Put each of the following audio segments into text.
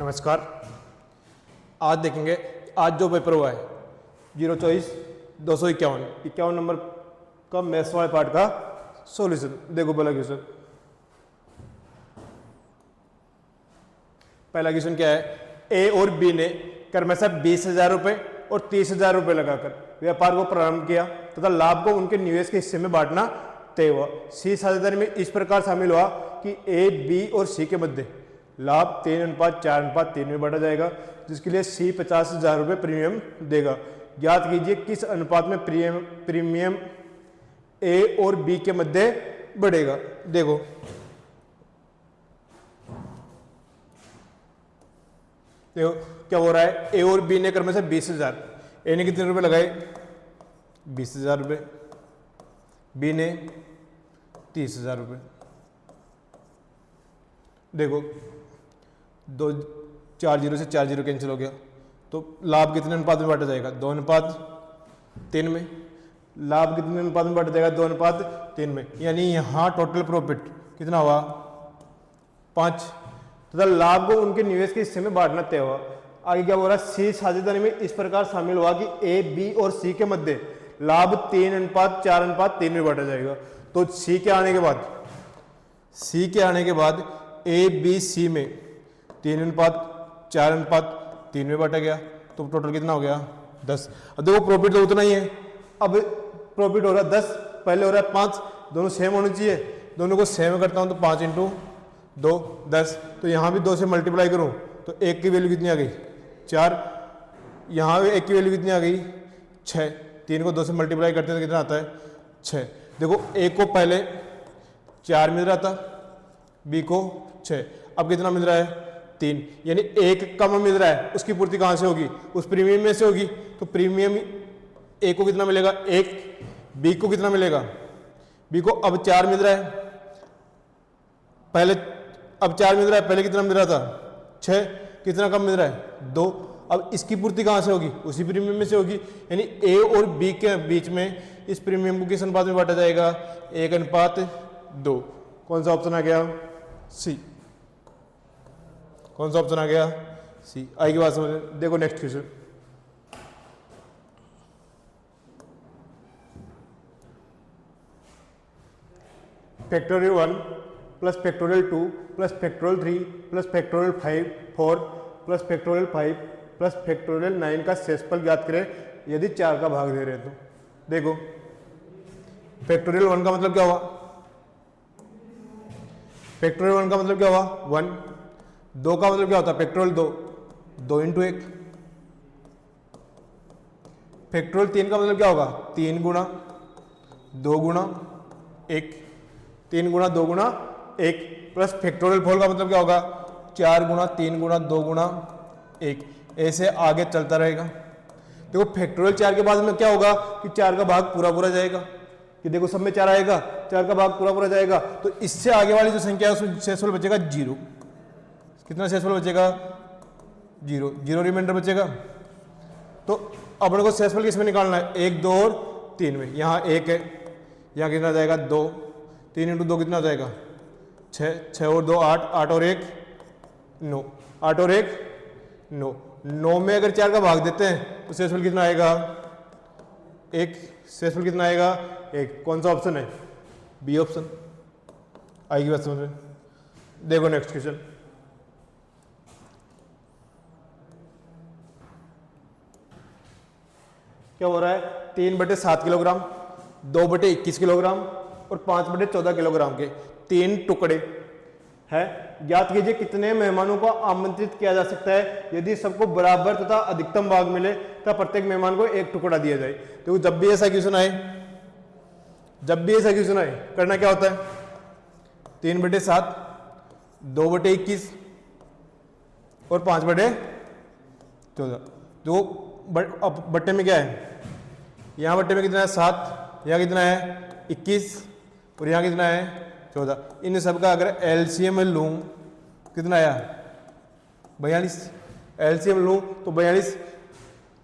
नमस्कार। आज देखेंगे आज जो पेपर हुआ है 024-251 नंबर का मैथ्स वाले पार्ट का सॉल्यूशन। देखो पहला क्वेश्चन। पहला क्वेश्चन क्या है? ए और बी ने क्रमशः 20,000 रुपये और 30,000 रुपये लगाकर व्यापार को प्रारंभ किया तथा लाभ को उनके निवेश के हिस्से में बांटना तय हुआ। सी साझेदारी में इस प्रकार शामिल हुआ कि ए, बी और सी के मध्य लाभ 3:4:3 में बांटा जाएगा, जिसके लिए सी 50,000 रुपये प्रीमियम देगा। ज्ञात कीजिए किस अनुपात में प्रीमियम ए और बी के मध्य बढ़ेगा। देखो क्या हो रहा है? ए और बी ने क्रमशः 20,000, ए ने कितने रुपए लगाए? 20,000 रुपये, बी ने 30,000 रुपये। देखो 4 जीरो से 4 जीरो कैंसिल हो गया, तो लाभ कितने अनुपात में बांटा जाएगा? 2:3 में। लाभ कितने अनुपात में बांटा जाएगा? 2:3 में। यानी यहाँ टोटल प्रॉफिट कितना हुआ? 5 तथा लाभ को उनके निवेश के हिस्से में बांटना तय हुआ। आगे क्या बोल रहा है? सी साझेदारी में इस प्रकार शामिल हुआ कि ए, बी और सी के मध्य लाभ 3:4:3 में बांटा जाएगा। तो सी के आने के बाद ए, बी, सी में 3:4:3 में बांटा गया, तो टोटल कितना हो गया? 10। अब देखो प्रॉफिट तो उतना ही है। अब प्रॉफिट हो रहा है 10, पहले हो रहा है 5, दोनों सेम होने चाहिए। दोनों को सेम करता हूं तो 5 × 2 10। तो यहां भी 2 से मल्टीप्लाई करूं तो 1 की वैल्यू कितनी आ गई? 4। यहां भी 1 की वैल्यू कितनी आ गई? 6। 3 को 2 से मल्टीप्लाई करते हैं तो कितना आता है? 6। देखो ए को पहले 4 मिल रहा था, बी को 6, अब कितना मिल रहा है? 3। यानी 1 कम मिल रहा है, उसकी पूर्ति कहां से होगी? उस प्रीमियम में से होगी। तो प्रीमियम ए को कितना मिलेगा? 1। बी को कितना मिलेगा? बी को अब 4 मिल रहा है, पहले अब 4 मिल रहा है, पहले कितना मिल रहा था? 6। कितना कम मिल रहा है? 2। अब इसकी पूर्ति कहां से होगी? उसी प्रीमियम में से होगी। यानी ए और बी के बीच में इस प्रीमियम को किस अनुपात में बांटा जाएगा? 1:2। कौन सा ऑप्शन आ गया? सी। कौन सा ऑप्शन आ गया? सी। आई की बात समझ। देखो next question. Factorial 1 plus factorial 2 plus factorial 3 plus factorial 4 plus factorial 5 plus factorial 9 का शेषफल ज्ञात करें यदि 4 का भाग दे रहे हैं तो। देखो फैक्टोरियल 1 का मतलब क्या हुआ? फैक्टोरियल 1 का मतलब क्या हुआ? 1। 2 का मतलब क्या होता है? फैक्टोरियल 2 × 1। फैक्टोरियल 3 का मतलब क्या होगा? 3 × 2 × 1। 3 × 2 × 1 प्लस फैक्टोरियल 4 का मतलब क्या होगा? 4 × 3 × 2 × 1। ऐसे आगे चलता रहेगा। देखो फैक्टोरियल 4 के बाद में क्या होगा कि 4 का भाग पूरा जाएगा, कि देखो सब में 4 आएगा, 4 का भाग पूरा जाएगा। तो इससे आगे वाली जो संख्या है उसमें शेषफल बचेगा 0। कितना शेषफल बचेगा? 0। 0 रिमाइंडर बचेगा। तो अपन को शेषफल किसमें निकालना है? 1, 2 और 3 में। यहाँ 1 है, यहाँ कितना जाएगा? 2। 3 × 2 कितना हो जाएगा? 6। 6 और 2 8, 8 और 1 9, 8 और 1 9। 9 में अगर 4 का भाग देते हैं तो शेषफल कितना आएगा? 1। शेषफल कितना आएगा? 1। कौन सा ऑप्शन है? B option. आएगी बात समझ में। देखो नेक्स्ट क्वेश्चन। क्या हो रहा है? 3/7 किलोग्राम, 2/21 किलोग्राम और 5/14 किलोग्राम के 3 टुकड़े है। ज्ञात कीजिए कितने मेहमानों को आमंत्रित किया जा सकता है यदि सबको बराबर तथा अधिकतम भाग मिले तथा प्रत्येक मेहमान को 1 टुकड़ा दिया जाए। तो जब भी ऐसा क्वेश्चन आए करना क्या होता है? 3/7, 2/21 और 5/14। जो बट्टे में क्या है? यहाँ बट्टे में कितना है? 7। यहाँ कितना है? 21 और यहाँ कितना है? 14। इन सब का अगर एलसीएम लूँ कितना आया? 42। एलसीएम लूँ तो 42।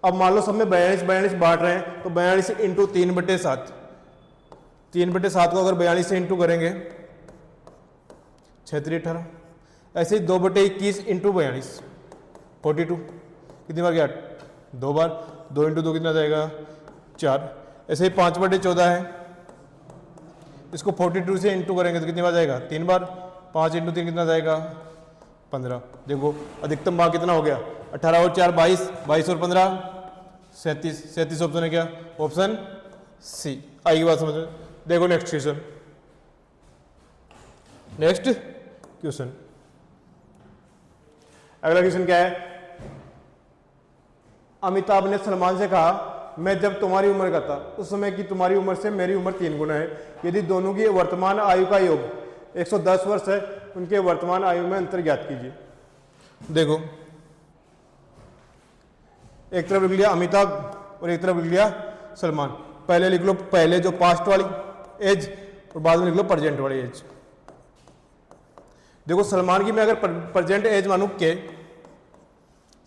अब मान लो सब में 42 बांट रहे हैं तो 42 × 3/7। 3/7 को अगर 42 से इंटू करेंगे 6×3 18। ऐसे ही 2/21 × 42 42 कितनी बार गया, 2 बार, 2 इंटू 2 कितना जाएगा 4। ऐसे ही 5/14 है, इसको 42 से इंटू करेंगे तो कितनी बार जाएगा 3 बार, 5 इंटू 3 कितना जाएगा 15। देखो अधिकतम भाग कितना हो गया 18 और 4 22, 22 और 15 37, 37 ऑप्शन है क्या, ऑप्शन सी। आएगी बात समझ में। देखो नेक्स्ट क्वेश्चन, नेक्स्ट क्वेश्चन, अगला क्वेश्चन क्या है, अमिताभ ने सलमान से कहा मैं जब तुम्हारी उम्र का था उस समय की तुम्हारी उम्र से मेरी उम्र 3 गुना है, यदि दोनों की वर्तमान आयु का योग 110 वर्ष है, उनके वर्तमान आयु में अंतर ज्ञात कीजिए। देखो एक तरफ लिख लिया अमिताभ और एक तरफ लिख लिया सलमान। पहले लिख लो पहले जो पास्ट वाली एज और बाद में लिख लो प्रेजेंट वाली एज। देखो सलमान की मैं अगर प्रेजेंट एज मानू के,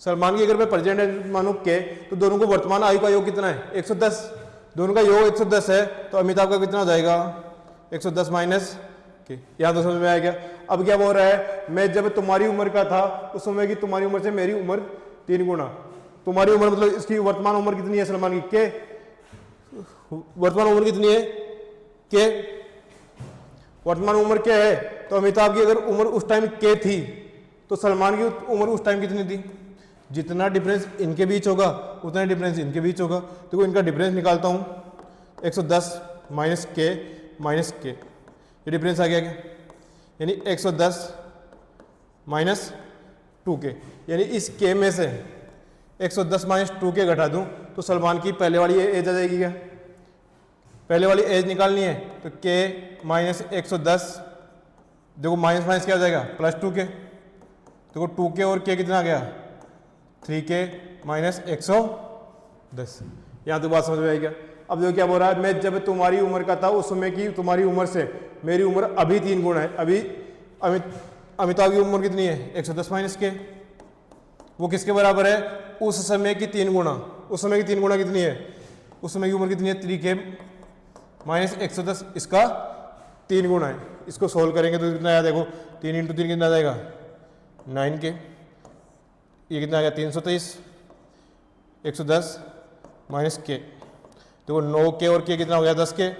सलमान की अगर मैं प्रेजेंट एज मानू के, तो दोनों को वर्तमान आयु का योग कितना है 110, दोनों का योग 110 है, तो अमिताभ का कितना हो जाएगा 110 माइनस के। यहाँ तो समझ में आया क्या। अब क्या बोल रहा है, मैं जब तुम्हारी उम्र का था उस समय की तुम्हारी उम्र से मेरी उम्र 3 गुना। तुम्हारी उम्र मतलब इसकी वर्तमान उम्र कितनी है सलमान की के, वर्तमान उम्र कितनी है के, वर्तमान उम्र क्या है, तो अमिताभ की अगर उम्र उस टाइम के थी तो सलमान की उम्र उस टाइम कितनी थी, जितना डिफरेंस इनके बीच होगा उतना डिफरेंस इनके बीच होगा। तो इनका डिफरेंस निकालता हूं 110 माइनस के, ये डिफरेंस आ गया क्या, यानी 110 माइनस 2k, यानी इस के में से 110 माइनस 2k घटा दूं तो सलमान की पहले वाली एज आ जाएगी क्या, पहले वाली एज निकालनी है तो k माइनस 110, देखो माइनस माइनस क्या हो जाएगा प्लस 2k, देखो 2k और k कितना आ गया 3k माइनस 110। यहाँ तो बात समझ में आई क्या। अब देखो क्या बोल रहा है, मैं जब तुम्हारी उम्र का था उस समय की तुम्हारी उम्र से मेरी उम्र अभी 3 गुना है। अभी अमिताभ की उम्र कितनी है 110 माइनस के, वो किसके बराबर है उस समय की 3 गुना। उस समय की 3 गुना कितनी है, उस समय की उम्र कितनी है 3k माइनस 110, इसका 3 गुना है। इसको सोल्व करेंगे तो कितना आया, देखो 3 इंटू 3 कितना आ जाएगा 9k, ये कितना आ गया 323, 110 माइनस के, देखो 9k और k कितना हो गया 10k,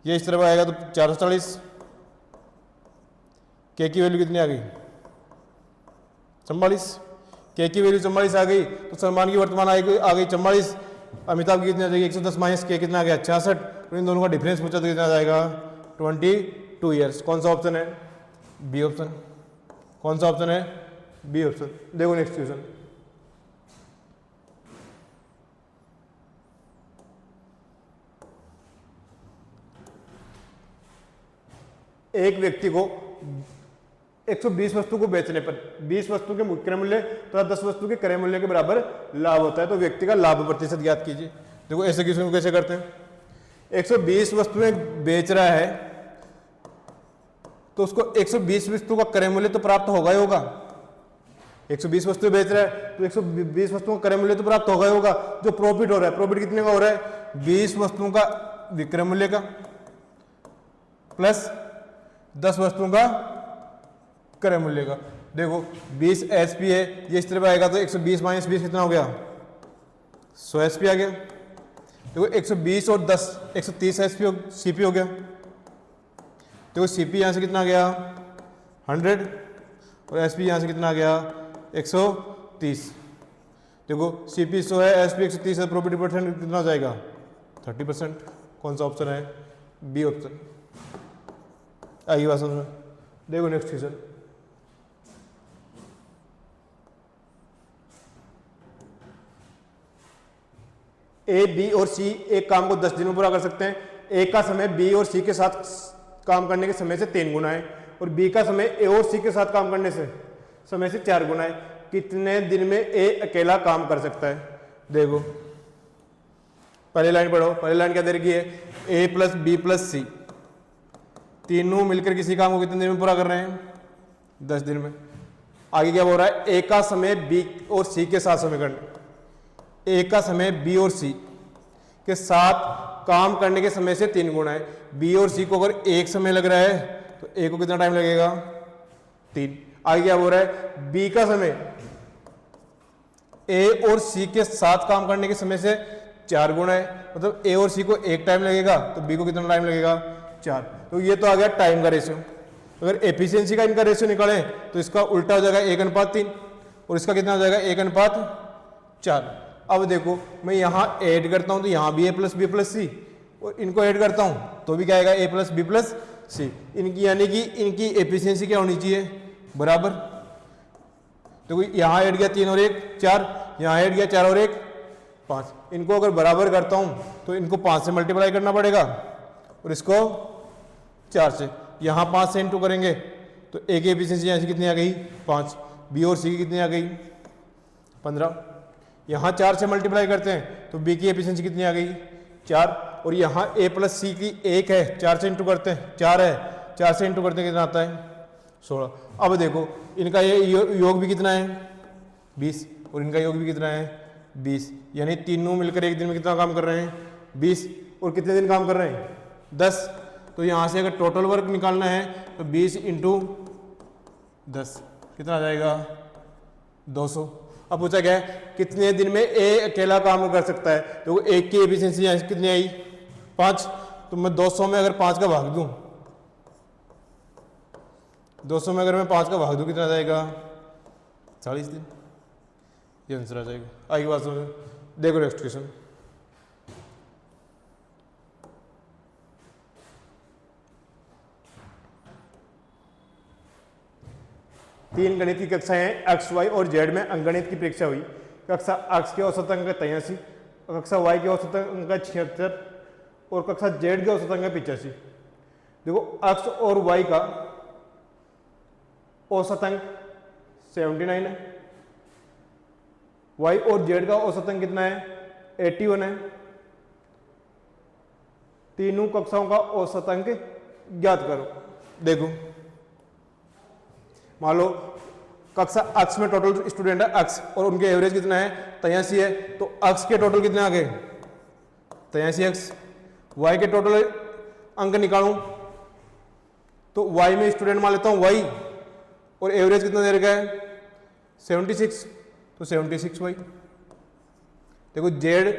ये इस तरफ आएगा तो 440, k की वैल्यू कितनी आ गई 44, k की वैल्यू 44 आ गई तो सलमान की वर्तमान आयु आ गई 44, अमिताभ की कितनी आ जाएगी 110 माइनस के कितना आ गया 66, तो इन दोनों का डिफरेंस पूछा तो कितना आ जाएगा 22 ईयर्स। कौन सा ऑप्शन है, बी ऑप्शन। कौन सा ऑप्शन है, बी ऑप्शन। देखो नेक्स्ट क्वेश्चन, एक व्यक्ति को 120 वस्तु को बेचने पर 20 वस्तु के क्रय मूल्य तथा 10 वस्तु के क्रय मूल्य के बराबर लाभ होता है, तो व्यक्ति का लाभ प्रतिशत ज्ञात कीजिए। देखो ऐसे क्वेश्चन को कैसे करते हैं, 120 वस्तुएं बेच रहा है तो उसको 120 वस्तु का क्रय मूल्य तो प्राप्त होगा ही होगा। 120 वस्तुएं बेच रहा है तो 120 वस्तुओं का क्रय मूल्य तो प्राप्त होगा ही होगा। जो प्रॉफिट हो रहा है, प्रॉफिट कितने का हो रहा है 20 वस्तुओं का विक्रय मूल्य का प्लस 10 वस्तुओं का क्रय मूल्य का। देखो 20 एसपी है, ये इस तरफ आएगा तो 120 माइनस 20 कितना हो गया 100 एसपी आ गया। देखो 120 और 10 130 एसपी सीपी हो गया। देखो सीपी यहाँ से कितना आ गया 100 और एसपी यहाँ से कितना आ गया 130। देखो सीपी 100 है, एसपी 130 है, प्रॉफिट परसेंट कितना हो जाएगा 30%। कौन सा ऑप्शन है, बी ऑप्शन। आइए बात समझ में। देखो नेक्स्ट क्वेश्चन, ए बी और सी एक काम को 10 दिन में पूरा कर सकते हैं। ए का समय बी और सी के साथ काम करने के समय से 3 गुना है और बी का समय ए और सी के साथ काम करने से समय से 4 गुना है। कितने दिन में ए अकेला काम कर सकता है। देखो पहली लाइन पढ़ो, पहली लाइन क्या दे रखी है, ए प्लस बी प्लस सी तीनों मिलकर किसी काम को कितने दिन में पूरा कर रहे हैं 10 दिन में। आगे क्या बोल रहा है, ए का समय बी और सी के साथ समय करना, ए का समय बी और सी के साथ काम करने के समय से 3 गुना है। बी और सी को अगर एक समय लग रहा है तो ए को कितना टाइम लगेगा 3। आगे क्या बोल रहा है, बी का समय ए और सी के साथ काम करने के समय से 4 गुना है, मतलब ए और सी को 1 टाइम लगेगा तो बी को कितना टाइम लगेगा 4। तो ये तो आ गया टाइम का रेशियो। अगर एफिशिएंसी का इनका रेशियो निकालें तो इसका उल्टा हो जाएगा 1:3 और इसका कितना हो जाएगा 1:4। अब देखो मैं यहाँ ऐड करता हूँ तो यहाँ भी a प्लस बी प्लस सी, और इनको ऐड करता हूँ तो भी क्या आएगा a प्लस बी प्लस सी। इनकी यानी कि इनकी एफिशिएंसी क्या होनी चाहिए बराबर। देखो यहाँ ऐड गया 3 और 1 4, यहाँ ऐड गया 4 और 1 5। इनको अगर बराबर करता हूँ तो इनको 5 से मल्टीप्लाई करना पड़ेगा और इसको 4 से। यहाँ 5 से इंटू करेंगे तो ए की एफिशिएंसी यहाँ से कितनी आ गई 5, बी और सी की कितनी आ गई 15। यहाँ 4 से मल्टीप्लाई करते हैं तो बी की एफिशिएंसी कितनी आ गई 4, और यहाँ ए प्लस सी की 1 है, 4 से इंटू करते हैं 4 है, 4 से इंटू करते हैं कितना आता है 16। अब देखो इनका ये योग भी कितना है 20 और इनका योग भी कितना है 20, यानी तीनों मिलकर एक दिन में कितना काम कर रहे हैं 20, और कितने दिन काम कर रहे हैं 10। तो यहाँ से अगर टोटल वर्क निकालना है तो 20 इंटू 10 कितना आ जाएगा 200। अब पूछा गया है कितने दिन में ए अकेला काम कर सकता है, तो एक की एफिशिएंसी यहाँ से कितनी आई 5, तो मैं 200 में अगर 5 का भाग दूं, 200 में अगर मैं 5 का भाग दूं कितना आ जाएगा 40 दिन। ये आंसर आ जाएगा। आगे बात समझो, देखो नेक्स्ट क्वेश्चन। तीन गणित की कक्षाएं एक्स वाई और जेड में अंकगणित की परीक्षा हुई। कक्षा एक्स के औसत अंक 83, कक्षा वाई के औसत अंक 76 और कक्षा जेड के औसत अंक 85। देखो एक्स और वाई का औसत अंक 79 है, वाई और जेड का औसत अंक कितना है 81 है। तीनों कक्षाओं का औसत अंक ज्ञात करो। देखो मान लो कक्षा एक्स में टोटल स्टूडेंट है एक्स और उनके एवरेज कितना है 83 है, तो एक्स के टोटल कितने आ गए 83x। वाई के टोटल अंक निकालूं तो वाई में स्टूडेंट मान लेता हूं वाई और एवरेज कितना दे रखा है 76, तो 76 वाई। देखो जेड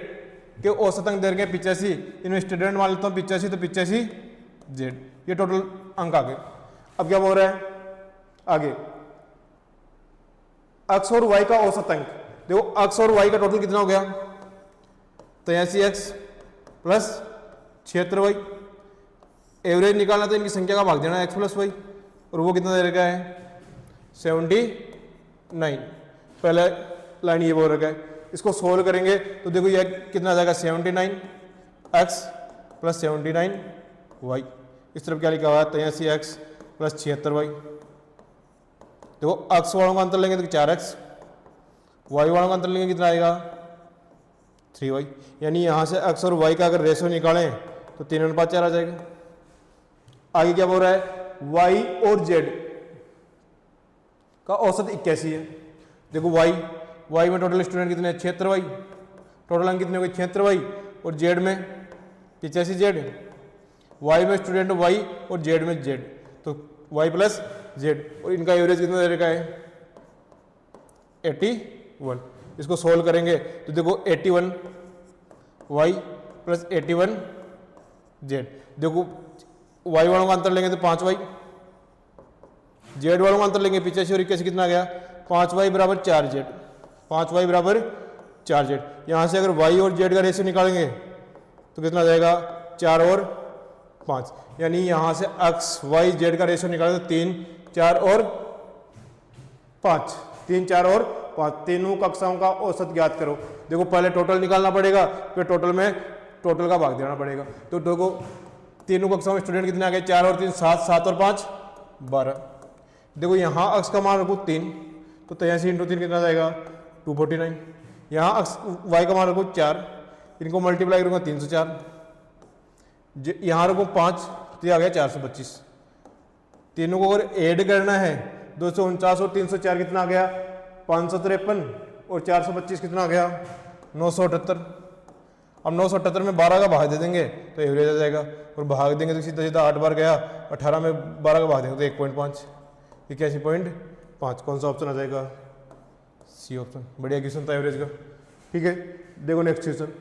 के औसत अंक दे रखे हैं 85, इनमें स्टूडेंट मान लेता हूं 85, तो 85 जेड, ये टोटल अंक आ गए। अब क्या बोल रहा है आगे एक्स और वाई का औसत अंक। देखो एक्स और वाई का टोटल कितना हो गया 83x प्लस 76y। एवरेज निकालना तो इनकी संख्या का भाग देना x प्लस वाई, और वो कितना दे रखा है 79। पहले लाइन ये बोल रखा है, इसको सोल्व करेंगे तो देखो ये कितना आ जाएगा 79x प्लस 79y। इस तरफ क्या लिखा हुआ है 83x प्लस 76y। देखो एक्स वालों का अंतर लेंगे तो 4x, वाई वालों का अंतर लेंगे कितना आएगा 3y। यानी यहां से x और y का अगर रेशो निकालें तो 3:4 आ जाएगा। आगे क्या बोल रहा है y और z का औसत 81 है। देखो y में टोटल स्टूडेंट कितने हैं 76y, टोटल अंक कितने हो गए 76y, और z में 85z। y में स्टूडेंट y और z में z, तो y प्लस z, और इनका एवरेज कितना दे रखा है 81। इसको सोल्व करेंगे तो देखो 81y प्लस 81z। देखो y वालों का अंतर लेंगे तो 5y, z वालों का अंतर लेंगे 85 और 81 कितना आ गया 5y बराबर 4z, 5y बराबर 4z। यहाँ से अगर y और z का रेशियो निकालेंगे तो कितना आ जाएगा 4 और 5, यानी यहाँ से x y z का रेशियो निकालेंगे तो 3 4 और 5, 3 4 और 5। तीनों कक्षाओं का औसत ज्ञात करो। देखो पहले टोटल निकालना पड़ेगा, फिर टोटल में टोटल का भाग देना पड़ेगा। तो देखो तीनों कक्षाओं में स्टूडेंट कितने आ गए 4 और 3 7, 7 और 5 12। देखो यहाँ x का मान रखो 3, तो 83 × 3 कितना जाएगा 249। यहाँ y का मान रखो 4, इनको मल्टीप्लाई करूँगा 304। यहाँ रखो 5, तो ये आ गया 425। तीनों को अगर ऐड करना है 249 और 304 कितना आ गया 553, और 425 कितना आ गया 978। अब 978 में 12 का भाग दे देंगे तो एवरेज आ जाएगा, और भाग देंगे तो सीधा सीधा 8 बार गया, 18 में 12 का भाग देंगे तो 1.5, 81.5। कौन सा ऑप्शन आ जाएगा सी ऑप्शन बढ़िया क्वेश्चन था एवरेज का। ठीक है, देखो नेक्स्ट क्वेश्चन।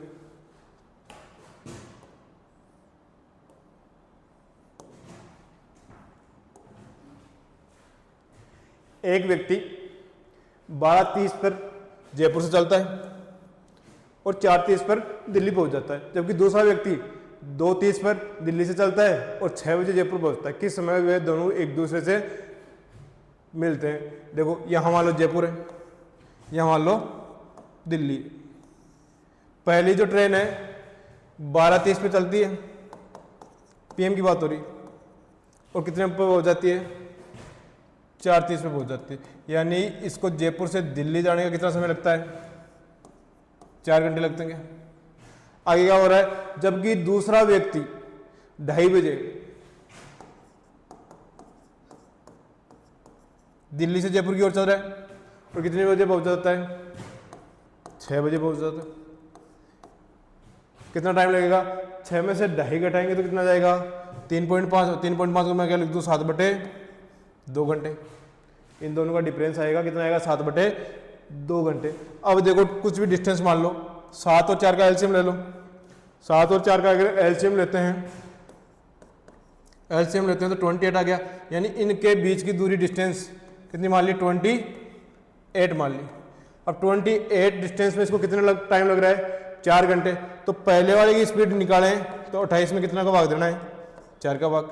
एक व्यक्ति 12:30 पर जयपुर से चलता है और 4:30 पर दिल्ली पहुंच जाता है, जबकि दूसरा व्यक्ति 2:30 पर दिल्ली से चलता है और 6 बजे जयपुर पहुंचता है। किस समय वे दोनों एक दूसरे से मिलते हैं? देखो यहाँ मान लो जयपुर है, यहाँ मान लो दिल्ली। पहली जो ट्रेन है 12:30 पे चलती है, पीएम की बात हो रही, और कितने पर पहुंच जाती है? 4:30 पे पहुंच जाती है। यानी इसको जयपुर से दिल्ली जाने का कितना समय लगता है? 4 घंटे लगते हैं। आगे क्या हो रहा है? जबकि दूसरा व्यक्ति 2:30 बजे दिल्ली से जयपुर की ओर चल रहा है और कितने बजे पहुंच जाता है? 6 बजे पहुंच जाता है। कितना टाइम लगेगा? 6 में से 2:30 घटाएंगे तो कितना जाएगा? 3.5। 3.5 को मैं क्या लिख दूँ? 7/2 घंटे। इन दोनों का डिफरेंस आएगा, कितना आएगा? 7/2 घंटे। अब देखो कुछ भी डिस्टेंस मान लो, 7 और 4 का एलसीएम ले लो। 7 और 4 का अगर एलसीएम लेते हैं तो 28 आ गया। यानी इनके बीच की दूरी डिस्टेंस कितनी मान ली? 28 मान ली। अब 28 डिस्टेंस में इसको कितने टाइम लग रहा है? 4 घंटे। तो पहले वाले की स्पीड निकालें तो 28 में कितना का भाग देना है? 4 का भाग।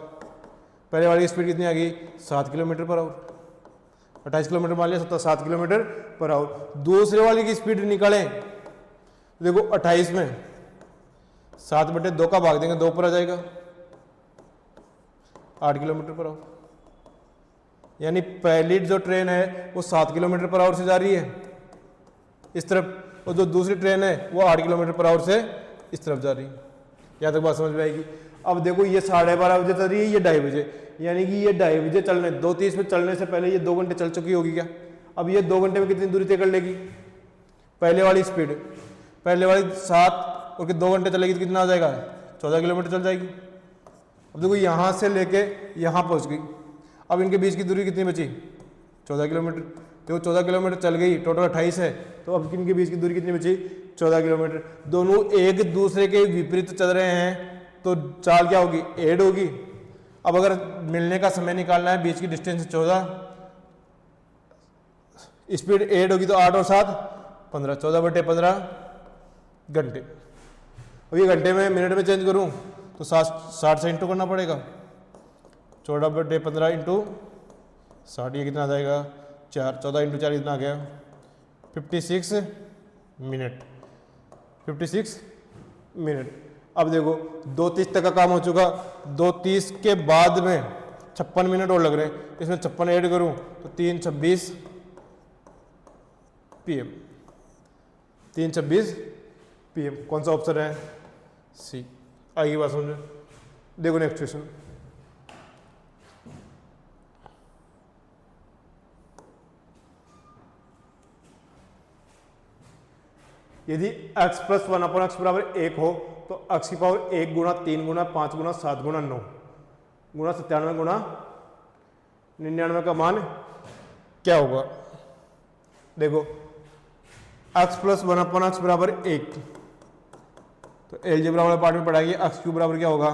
पहले वाली की स्पीड कितनी आ गई? 7 किलोमीटर पर आवर। 28 किलोमीटर मान लिया, 7 किलोमीटर पर आवर। दूसरे वाले की स्पीड निकालें, देखो 28 में 7/2 का भाग देंगे, 2 पर आ जाएगा, 8 किलोमीटर पर आवर। यानी पहली जो ट्रेन है वो 7 किलोमीटर पर आवर से जा रही है इस तरफ, और जो दूसरी ट्रेन है वो 8 किलोमीटर पर आवर से इस तरफ जा रही है। यहाँ तक बात समझ में आएगी? अब देखो ये 12:30 बजे चल रही है, ये 2:30 बजे, यानी कि ये 2:30 बजे चलने 2:30 में चलने से पहले ये 2 घंटे चल चुकी होगी क्या? अब ये 2 घंटे में कितनी दूरी तय कर लेगी? पहले वाली स्पीड, पहले वाली 7 और 2 घंटे चलेगी तो कितना आ जाएगा? 14 किलोमीटर चल जाएगी। अब देखो यहाँ से लेके यहाँ पहुँच गई। अब इनके बीच की दूरी कितनी बची? 14 किलोमीटर। देखो 14 किलोमीटर चल गई, टोटल 28 है, तो अब इनके बीच की दूरी कितनी बची? 14 किलोमीटर। दोनों एक दूसरे के विपरीत चल रहे हैं तो चाल क्या होगी? ऐड होगी। अब अगर मिलने का समय निकालना है, बीच की डिस्टेंस 14, स्पीड ऐड होगी तो 8 और 7 15, 14/15 घंटे। अब ये घंटे में मिनट में चेंज करूं तो 60 से इंटू करना पड़ेगा। 14/15 इंटू 60, ये कितना आ जाएगा? 4। 14 इंटू 4 कितना आ गया? 56 मिनट। 56 मिनट। अब देखो 2:30 तक का काम हो चुका, 2:30 के बाद में 56 मिनट और लग रहे हैं, इसमें 56 ऐड करूं तो 3:26 PM। 3:26 PM। कौन सा ऑप्शन है? सी। आगे बात समझो। देखो नेक्स्ट क्वेश्चन। यदि x + 1/x = 1 हो तो x की पावर 1 गुणा 3 गुणा 5 गुणा 7 गुणा 9 गुणा 97 गुणा 99 का मान क्या होगा? देखो x + 1/x = 1, तो अलजेब्रा वाले पार्ट में पढ़ाएंगे x³ बराबर क्या होगा?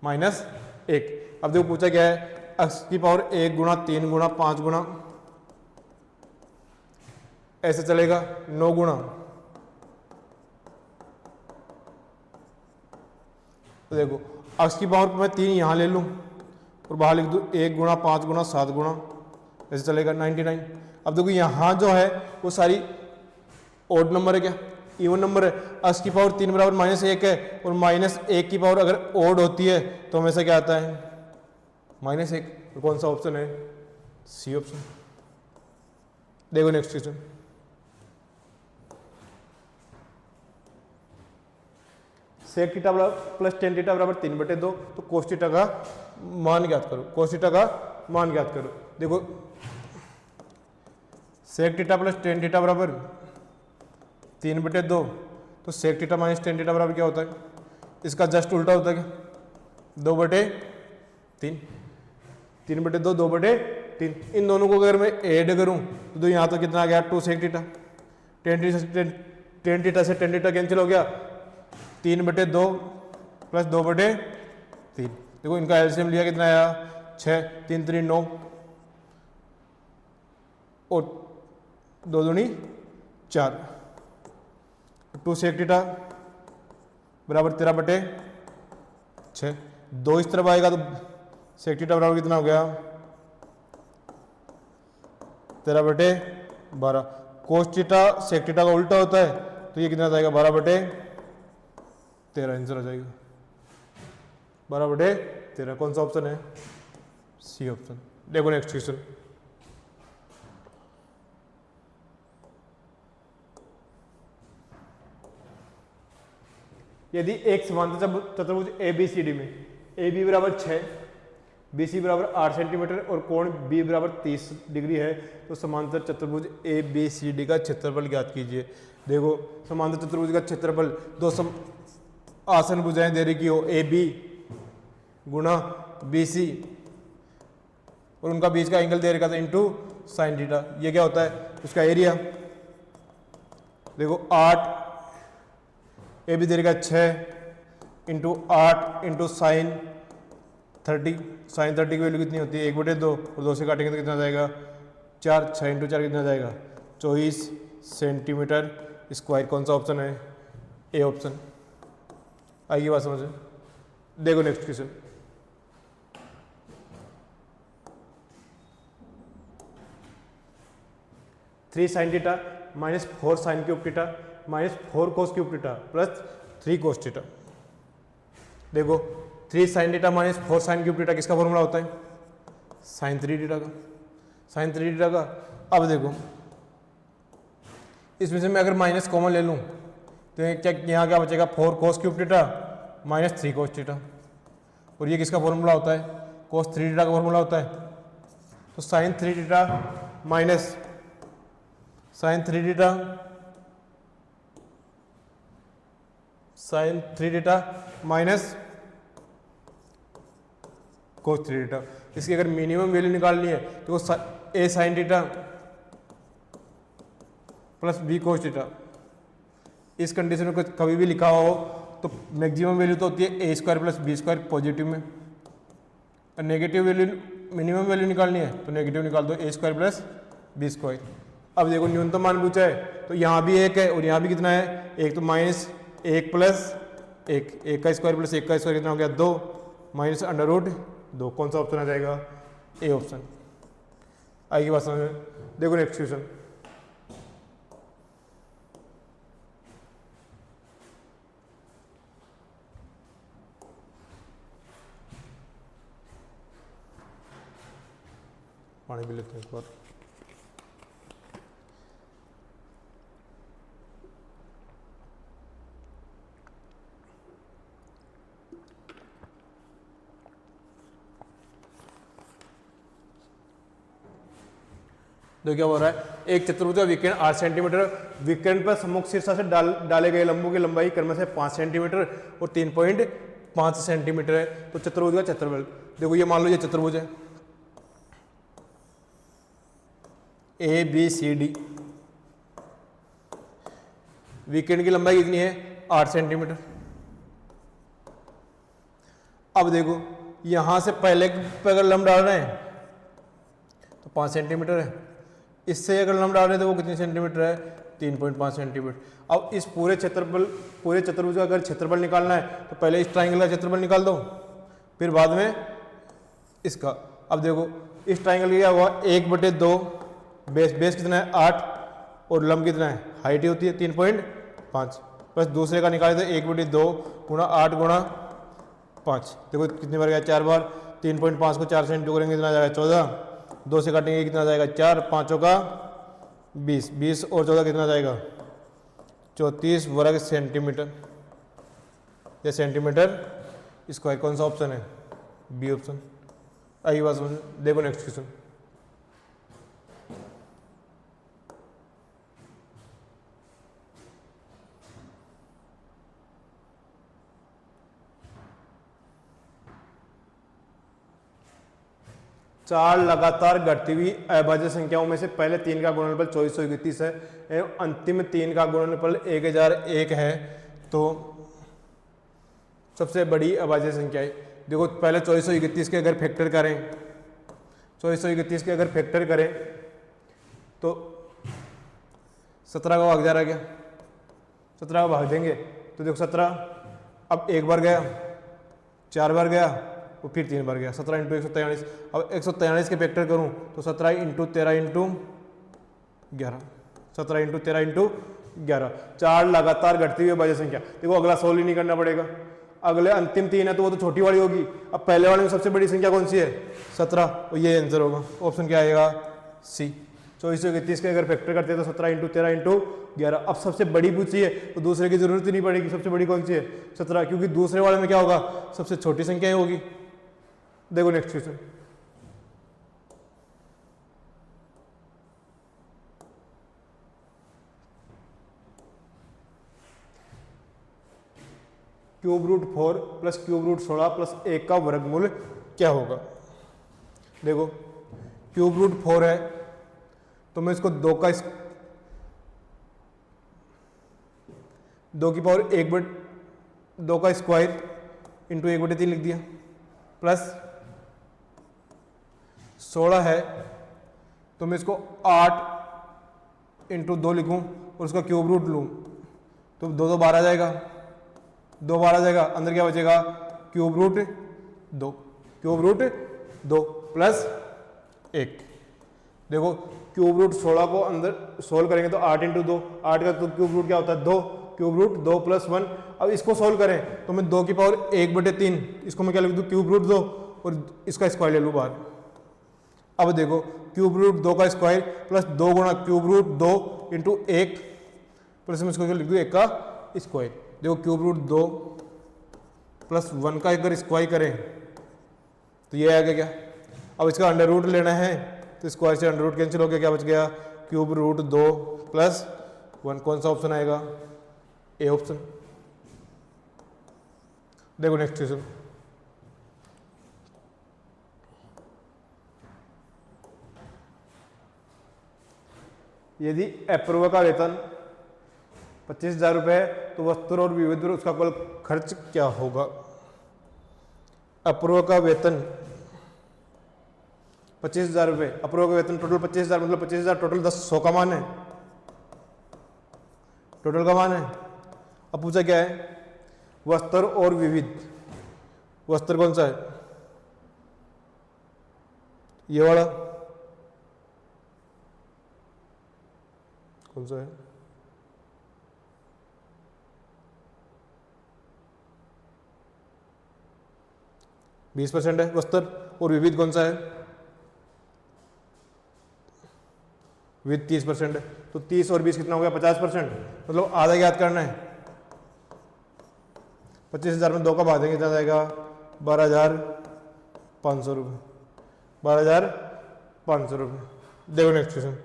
-1। अब देखो पूछा क्या है? x की पावर 1 गुणा 3 गुणा 5 गुणा, ऐसे चलेगा 9 गुणा, तो देखो x की पावर मैं 3 यहाँ ले लूँ और बाहर लिख दूँ 1 गुणा 5 गुणा 7 गुणा, ऐसे चलेगा 99। अब देखो यहाँ जो है वो सारी ओड नंबर है क्या? इवन नंबर है। x की पावर 3 बराबर -1 है, और -1 की पावर अगर ओड होती है तो हमेशा क्या आता है? -1। तो कौन सा ऑप्शन है? C option. देखो next question. Sec theta plus tan theta बराबर 3/2, तो कोस थीटा का मान ज्ञात करो। कोस थीटा का मान ज्ञात करो। देखो sec theta plus tan theta बराबर 3/2, तो sec theta minus tan theta बराबर क्या होता है? इसका जस्ट उल्टा होता है क्या? 2/3। 3/2 2/3। 3। इन दोनों को अगर मैं ऐड करूं तो यहाँ तो कितना आ गया 2 सेक थीटा। टेन थीटा से टेन थीटा कैंसिल हो गया, 3/2 प्लस 2/3। देखो इनका एलसीएम लिया कितना आया 6, 3 3 9 और 2 दूनी 4। 2 सेक थीटा बराबर 13/6। 2 इस तरफ आएगा तो सेक थीटा बराबर कितना हो गया 13/12। कोस थीटा सेक थीटा का उल्टा होता है तो ये कितना जाएगा 12/13। आंसर हो जाएगा 12/13। कौन सा ऑप्शन है? C option. देखो नेक्स्ट क्वेश्चन। यदि एक समांतर चतुर्भुज ए बी सी डी में ए बी बराबर 6, बी सी बराबर 8 सेंटीमीटर और कोण बी बराबर 30 डिग्री है तो समांतर चतुर्भुज ए बी सी डी का क्षेत्रफल ज्ञात कीजिए। देखो समांतर चतुर्भुज का क्षेत्रफल दो आसन भुजाएं दे रखी हो ए बी गुणा बी सी और उनका बीच का एंगल दे रखा था इंटू साइन थीटा। ये क्या होता है उसका एरिया। देखो 8 ए बी दे रखा 6 इंटू 8 इंटू साइन 30। साइन 30 की वैल्यू कितनी होती है 1/2 और 2 से काटेंगे तो कितना जाएगा 4। 6 इंटू 4 कितना जाएगा 24 सेंटीमीटर स्क्वायर। कौन सा ऑप्शन है? A option. आइए बात समझ। देखो next question. Three sine theta minus 4 sine cube theta minus 4 cos cube theta plus 3 cos theta. देखो 3 sine theta minus 4 sine cube theta किसका फॉर्मूला होता है? साइन 3 थीटा का। साइन 3 थीटा का। अब देखो इसमें से मैं अगर माइनस कॉमन ले लूँ तो क्या यहाँ क्या बचेगा 4 cos cube theta minus 3 cos theta. और ये किसका फॉर्मूला होता है? कोस 3 थीटा का फॉर्मूला होता है। तो sine 3 theta minus sine 3 theta sine 3 theta minus cos 3 theta. इसकी अगर मिनिमम वैल्यू निकालनी है तो A sine theta plus B cos theta. इस कंडीशन में कभी भी लिखा हो तो मैक्सिमम वैल्यू तो होती है A square plus B square positive में, और नेगेटिव वैल्यू मिनिमम वैल्यू निकालनी है तो नेगेटिव निकाल दो ए स्क्वायर प्लस बी स्क्वायर। अब देखो न्यूनतम मान पूछा है तो यहाँ भी 1 है और यहाँ भी कितना है 1, तो माइनस 1 प्लस 1 का स्क्वायर प्लस 1 का स्क्वायर कितना हो गया 2 माइनस √2। कौन सा ऑप्शन आ जाएगा? A option. आइए बात समझ में। देखो नेक्स्ट क्वेश्चन। पानी भी लेते हैं एक बार। देखो क्या हो रहा है, एक चतुर्भुज का विकर्ण 8 सेंटीमीटर, विकर्ण पर सम्मुख शीर्षा से डाले गए लंबों की लंबाई क्रम से 5 सेंटीमीटर और 3.5 सेंटीमीटर है। तो चतुर्भुज का क्षेत्रफल। देखो ये मान लो ये चतुर्भुज है ए बी सी डी। विकर्ण की लंबाई कितनी है 8 सेंटीमीटर। अब देखो यहां से पहले पे अगर लंब डाल रहे हैं तो 5 सेंटीमीटर है, इससे अगर लंब डाल रहे हैं तो वो कितने सेंटीमीटर है 3.5 सेंटीमीटर। अब इस पूरे चतुर्भुज का अगर क्षेत्रफल निकालना है तो पहले इस ट्राइंगल का क्षेत्रफल निकाल दो, फिर बाद में इसका। अब देखो इस ट्राइंगल का क्या हुआ 1/2, बेस कितना है 8 और लंब कितना है हाइट ही होती है 3.5, बस दूसरे का निकाले तो 1/2 गुणा 8 गुणा 5। देखो कितनी बार गया 4 बार। 3.5 को 4 से इंटू करेंगे कितना जाएगा 14, 2 से काटेंगे कितना जाएगा 4, 5 का 20, 20 और 14 कितना जाएगा 34 वर्ग सेंटीमीटर या सेंटीमीटर स्क्वायर। कौन सा ऑप्शन है? B option. आइए बात समझ। देखो नेक्स्ट क्वेश्चन। चार लगातार घटती हुई अभाज्य संख्याओं में से पहले तीन का गुणनफल 2431 है एवं अंतिम तीन का गुणनफल 1001 है, तो सबसे बड़ी अभाज्य संख्या है। देखो पहले 2431 के अगर फैक्टर करें, 2431 के अगर फैक्टर करें तो 17 का भाग जा रहा है क्या, 17 का भाग देंगे तो देखो 17 अब एक बार गया, 4 बार गया और फिर 3 बार गया, 17 इंटू 143। अब 143 के फैक्टर करूं तो 17 इंटू 13 इंटू 11, 17 इंटू 13 इंटू 11, चार लगातार घटती हुई अभाज्य संख्या। देखो अगला सोल्व ही नहीं करना पड़ेगा, अगले अंतिम तीन है तो वो तो छोटी वाली होगी। अब पहले वाले में सबसे बड़ी संख्या कौन सी है, 17, और ये आंसर होगा। ऑप्शन क्या आएगा, सी। 2431 के अगर फैक्टर करते हैं तो 17 इंटू 13 इंटू 11। अब सबसे बड़ी पूछी है तो दूसरे की जरूरत ही नहीं पड़ेगी, सबसे बड़ी कौन सी है, 17, क्योंकि दूसरे वाले में क्या होगा, सबसे छोटी संख्या ही होगी। देखो next question, cube root 4 plus cube root 16 plus 1 का वर्गमूल क्या होगा। देखो क्यूब रूट 4 है तो मैं इसको 2 की पावर 2 का स्क्वायर इंटू 1/3 लिख दिया, प्लस 16 है तो मैं इसको 8 इंटू 2 लिखूं और उसका क्यूब रूट लूं तो 2 12 आ जाएगा, 2 12 आ जाएगा, अंदर क्या बचेगा, cube root 2, cube root 2 plus 1। देखो क्यूब रूट 16 को अंदर सोल्व करेंगे तो 8 इंटू 2, 8 का तो क्यूब रूट क्या होता है 2, क्यूब रूट 2 प्लस 1। अब इसको सोल्व करें तो मैं 2 की पावर 1/3, इसको मैं क्या लिख दूँ, क्यूब रूट 2 और इसका स्क्वायर ले लूँ बाहर। अब देखो क्यूब रूट 2 का स्क्वायर प्लस 2 गुणा क्यूब रूट 2 इंटू 1 प्लस मैं इसको क्या लिख दूँ, 1 का स्क्वायर। देखो क्यूब रूट 2 प्लस 1 का अगर स्क्वायर करें तो ये आएगा क्या। अब इसका अंडर रूट लेना है तो स्क्वायर से अंडर रूट कैंसिल हो गया, क्या बच गया, क्यूब रूट 2 प्लस 1। कौन सा ऑप्शन आएगा, ए ऑप्शन। देखो नेक्स्ट क्वेश्चन, यदि अपूर्व का वेतन 25,000 रुपये है तो वस्त्र और विविध उसका कुल खर्च क्या होगा। अपूर्व का वेतन 25,000 रुपये, अपूर्व का वेतन टोटल 25,000, मतलब 25,000 टोटल 100 का मान है, टोटल का मान है। अब पूछा क्या है, वस्त्र और विविध, वस्त्र कौन सा है, ये वाला कौन सा है, %20 है वस्त्र, और विविध कौन सा है, विविध 30% है। तो 30 और 20 कितना हो गया, 50%, मतलब आधा याद करना है। 25,000 में 2 का भाग देंगे, कितना जाएगा, 12,500 रुपये, 12,500 रुपये। देखो नेक्स्ट क्वेश्चन,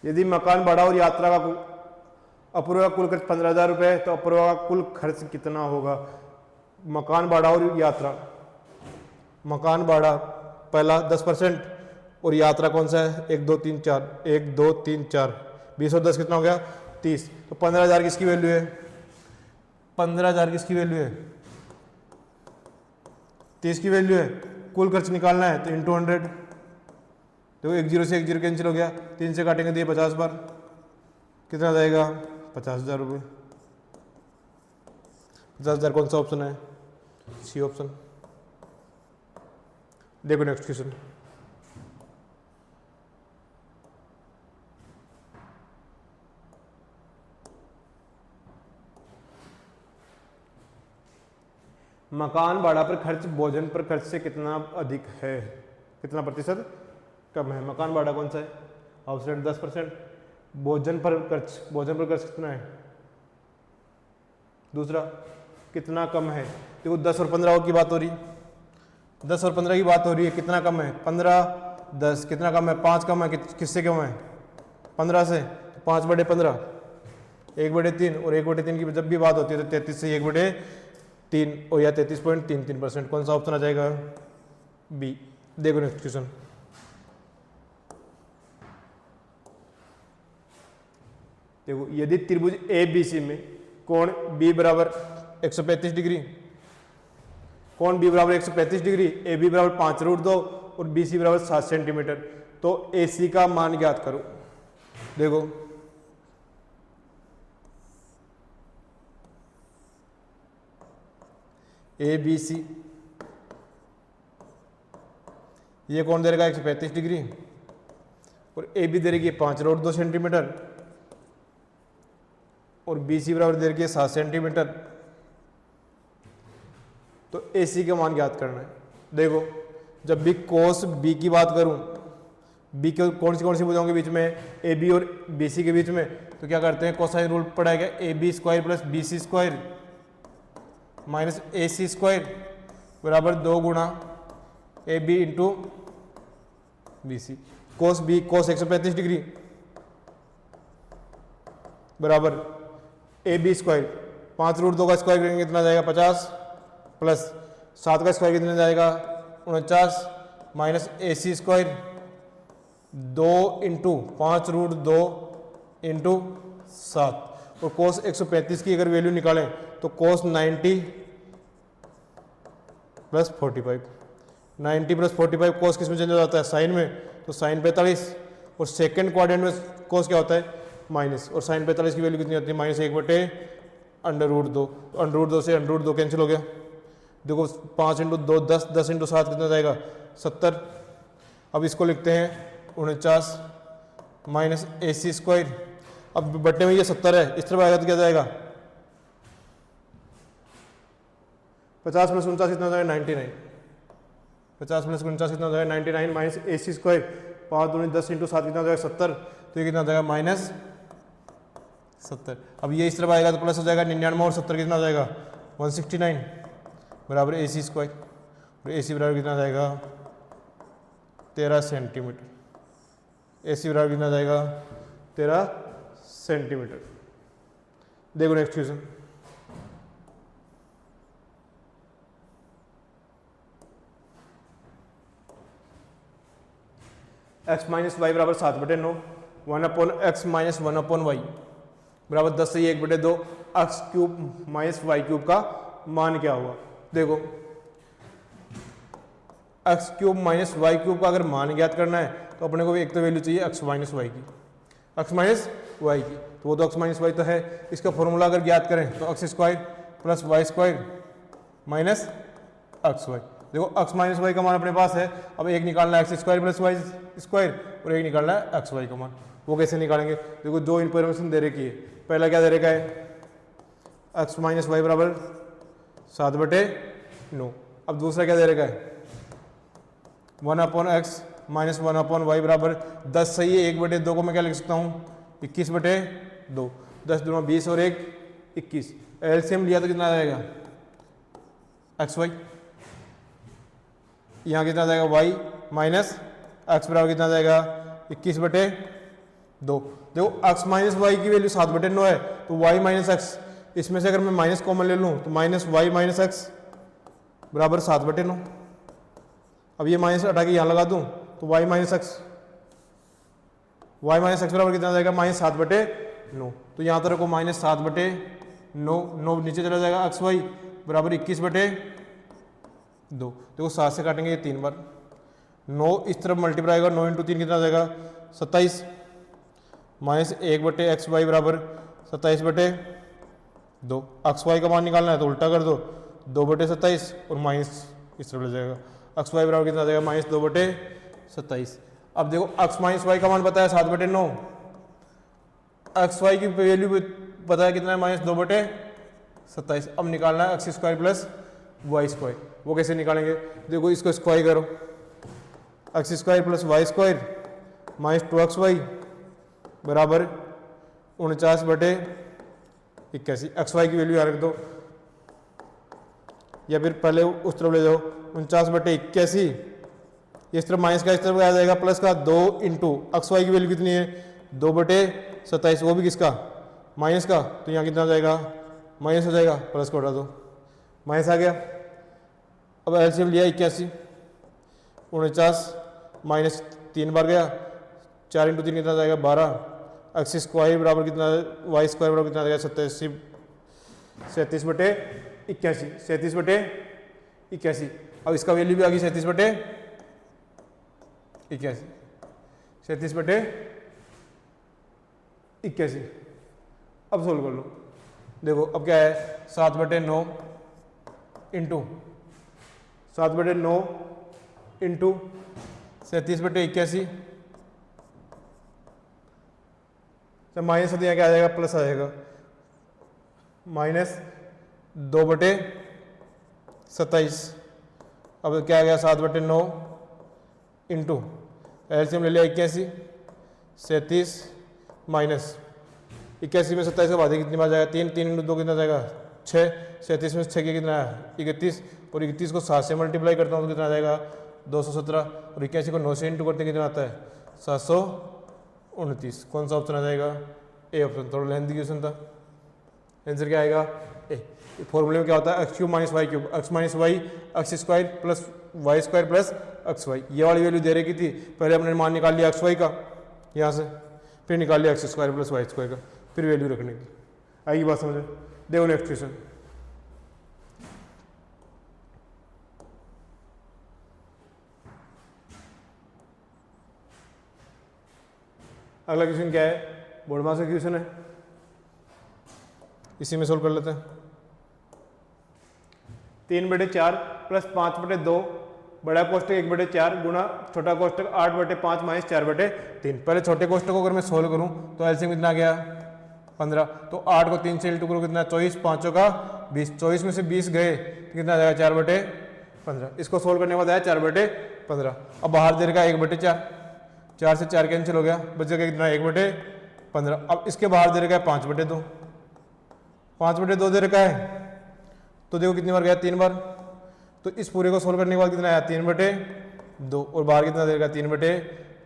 यदि मकान भाड़ा और यात्रा का अपूर्व का कुल खर्च 15,000 रुपये है तो अपूर्व का कुल खर्च कितना होगा। मकान भाड़ा और यात्रा, मकान भाड़ा पहला 10% और यात्रा कौन सा है, 1 2 3 4, 1 2 3 4, 20 और 10 कितना हो गया, 30। तो 15,000 किसकी वैल्यू है, 15,000 किसकी वैल्यू है, 30 की वैल्यू है। कुल खर्च निकालना है तो इंटू 100, तो 1 0 से 1 0 कैंसिल हो गया, 3 से काटेंगे तो ये 50 बार, कितना जाएगा, 50,000 रुपये। 50,000 कौन सा ऑप्शन है, सी ऑप्शन। देखो नेक्स्ट क्वेश्चन, मकान भाड़ा पर खर्च भोजन पर खर्च से कितना अधिक है, कितना प्रतिशत कम है। मकान भाड़ा कौन सा है, ऑप्शन 10%, भोजन पर खर्च कितना है, दूसरा कितना कम है। देखो 10 और 15 की बात हो रही, 10 और 15 की बात हो रही है, कितना कम है, 15 10 कितना कम है, 5 कम है, किससे कम है, 15 से, 5/15, 1/3, और 1/3 की जब भी बात होती है तो 33 से 1/3 और या 33.33%। कौन सा ऑप्शन आ जाएगा? बी। देखो नेक्स्ट क्वेश्चन। देखो यदि त्रिभुज ए बी सी में कोण बी बराबर 135 डिग्री, कोण बी बराबर 135 डिग्री, ए बी बराबर 5√2 और बी सी बराबर 7 सेंटीमीटर, तो ए सी का मान ज्ञात करो। देखो ए बी सी, ये कौन दे रहेगा 135 डिग्री, और ए बी दे रही है 5√2 सेंटीमीटर, और बी सी बराबर दे रही है 7 सेंटीमीटर। तो ए सी का मान ज्ञात करना है। देखो जब भी कोस बी की बात करूं, बी के कौन सी भुजाओं के बीच में, ए बी और बी सी के बीच में, तो क्या करते हैं, कोसाइन रूल पड़ेगा, A B square plus B C square minus A C square बराबर 2 गुणा A B into B C. Cos B cos 135 degree बराबर ए बी स्क्वायर, 5√2 का स्क्वायर करेंगे कितना जाएगा 50, प्लस 7 का स्क्वायर कितना जाएगा 49, minus A C square 2 into 5√2 into 7। और कोस 135 की अगर वैल्यू निकालें तो कोस 90 प्लस 45, 90 प्लस 45 कोस किस में चेंज हो जाता है, साइन में, तो साइन 45, और सेकेंड क्वाड्रेंट में कोस क्या होता है, माइनस, और साइन 45 की वैल्यू कितनी होती है, -1/√2। √2 से √2 कैंसिल हो गया। देखो 5 × 2 10, 10 × 7 कितना जाएगा 70। अब इसको लिखते हैं 49 माइनस ए सी स्क्वायर, अब बट्टे में ये 70 है, इस तरफ आएगा तो क्या जाएगा 50 प्लस 49 कितना जाएगा 99, 50 प्लस 49 कितना जाएगा 99 माइनस ए सी स्क्वायर 5 दूनी 10 × 7 कितना जाएगा 70, तो ये कितना जाएगा -70। अब ये इस तरफ आएगा तो प्लस हो जाएगा 99 और 70 कितना जाएगा 169 बराबर ए सी स्क्वायर, और ए सी बराबर कितना जाएगा 13 सेंटीमीटर, ए सी बराबर कितना जाएगा 13 सेंटीमीटर। देखो next question. x minus y बराबर 7/9, 1/x माइनस 1/y बराबर 10 से 1/2, x cube minus y cube का मान क्या हुआ। देखो x cube minus y cube का अगर मान ज्ञात करना है तो अपने को एक तो वैल्यू चाहिए एक्स माइनस वाई की, एक्स माइनस वाई की, तो वो तो एक्स माइनस वाई तो है। इसका फॉर्मूला अगर ज्ञात करें तो x square plus y square minus x y. देखो एक्स माइनस वाई का मान अपने पास है, अब एक निकालना है x square plus y square और एक निकालना है एक्स वाई का मान। वो कैसे निकालेंगे, देखो दो इन्फॉर्मेशन दे रखी है। पहला क्या दे रखा है, एक्स माइनस वाई बराबर 7/9। अब दूसरा क्या दे रखा है 1/x माइनस 1/y बराबर 10 सही है। 1/2 को मैं क्या लिख सकता हूँ 21/2, 10 दूना 20 और 1 21। एलसीएम लिया तो कितना आ जाएगा एक्स वाई, यहाँ कितना जाएगा y माइनस एक्स बराबर कितना जाएगा 21/2। देखो x माइनस वाई की वैल्यू 7/9 है, तो y माइनस एक्स, इसमें से अगर मैं माइनस कॉमन ले लूँ तो माइनस वाई माइनस एक्स बराबर 7/9। अब ये माइनस हटा के यहाँ लगा दूँ तो y माइनस एक्स बराबर कितना जाएगा -7/9। तो यहाँ तो रखो -7/9, नीचे चला जाएगा एक्स वाई बराबर 21/2। देखो 7 से काटेंगे ये 3 बार, 9 इस तरफ मल्टीप्लाई होगा, 9 × 3 कितना जाएगा 27, माइनस 1/x वाई बराबर 27/2। एक्स वाई का मान निकालना है तो उल्टा कर दो, 2/27 और माइनस इस तरफ ले जाएगा, एक्स वाई बराबर कितना जाएगा -2/27। अब देखो एक्स माइनस वाई का मान पता है 7/9, एक्स वाई की वैल्यू पता है कितना है -2/27। अब निकालना है x square plus y square. वो कैसे निकालेंगे, देखो इसको स्क्वायर करो, x square plus y square minus 2x y बराबर 49/81। एक्स वाई की वैल्यू यहाँ रख दो, या फिर पहले उस तरफ ले जाओ 49/81, इस तरफ माइनस का इस तरफ आ जाएगा प्लस का 2 इंटू एक्स वाई की वैल्यू कितनी है 2/27, वो भी किसका माइनस का, तो यहाँ कितना आ जाएगा, माइनस हो जाएगा, प्लस को हटा दो, माइनस आ गया। अब एलसीएम लिया 81, 49 माइनस 3 बार गया, 4 इंटू 3 कितना आ जाएगा 12, एक्स स्क्वायर बराबर कितना, वाई स्क्वायर बराबर कितना आ जाएगा 37 बटे 81, 37 बटे 81। अब इसका वैल्यू भी आ गई 37 बटे 81, 37 बटे 81। अब सोल्व कर लो, देखो अब क्या है, 7 बटे 9 इंटू 7 बटे 9 इंटू 37 बटे 81, तो माइनस होते यहाँ क्या आ जाएगा, प्लस आ जाएगा, माइनस 2 बटे 27। अब क्या आ गया, 7 बटे 9 इंटू एलसीएम ले लिया 81, 37 माइनस 81 में 27 का भागे कितनी बार जाएगा, 3, 3 इंटू 2 कितना जाएगा 6, 37 में 6 के कितना है 31, और 31 को 7 से मल्टीप्लाई करता हूँ तो कितना आ जाएगा 217, और 81 को 9 से इंटू करते कितना आता है 729। कौन सा ऑप्शन आ जाएगा, ए ऑप्शन। थोड़ा लेंथी क्वेश्चन था, आंसर क्या आएगा ए। फॉर्मूले में क्या होता है, x cube minus y cube, x minus y x square plus y square plus x y. ये वाली वैल्यू दे रखी थी, पहले हमने मान निकाल लिया एक्स वाई का यहाँ से, फिर निकाल लिया x square plus y square का, फिर वैल्यू रखने की। आएगी बात समझे। देखो नेक्स्ट क्वेश्चन, अगला क्वेश्चन क्या है, बोर्ड मास का क्वेश्चन है, इसी में सोल्व कर लेते हैं। 3 बटे 4 प्लस 5 बटे 2 बड़ा कोष्टक 1 बटे 4 गुना छोटा कोष्टक 8 बटे 5 माइनस 4 बटे 3। पहले छोटे कोष्टक को अगर मैं सोल्व करूं तो एलसीएम कितना आ गया 15, तो 8 को 3 से इंटू करो कितना 24, 5 का 20, 24 में से 20 गए तो कितना आ जाएगा 4 बटे 15। इसको सोल्व करने के बाद आया 4 बटे 15। अब बाहर दे रखा 1 बटे 4, 4 से 4 कैंसिल हो गया, बच गया कितना 1 बटे 15। अब इसके बाहर दे रखा है 5 बटे 2, 5 बटे 2 दे रखा है, तो देखो कितनी बार गया 3 बार, तो इस पूरे को सोल्व करने के बाद कितना आया 3 बटे 2, और बाहर कितना दे रखा 3 बटे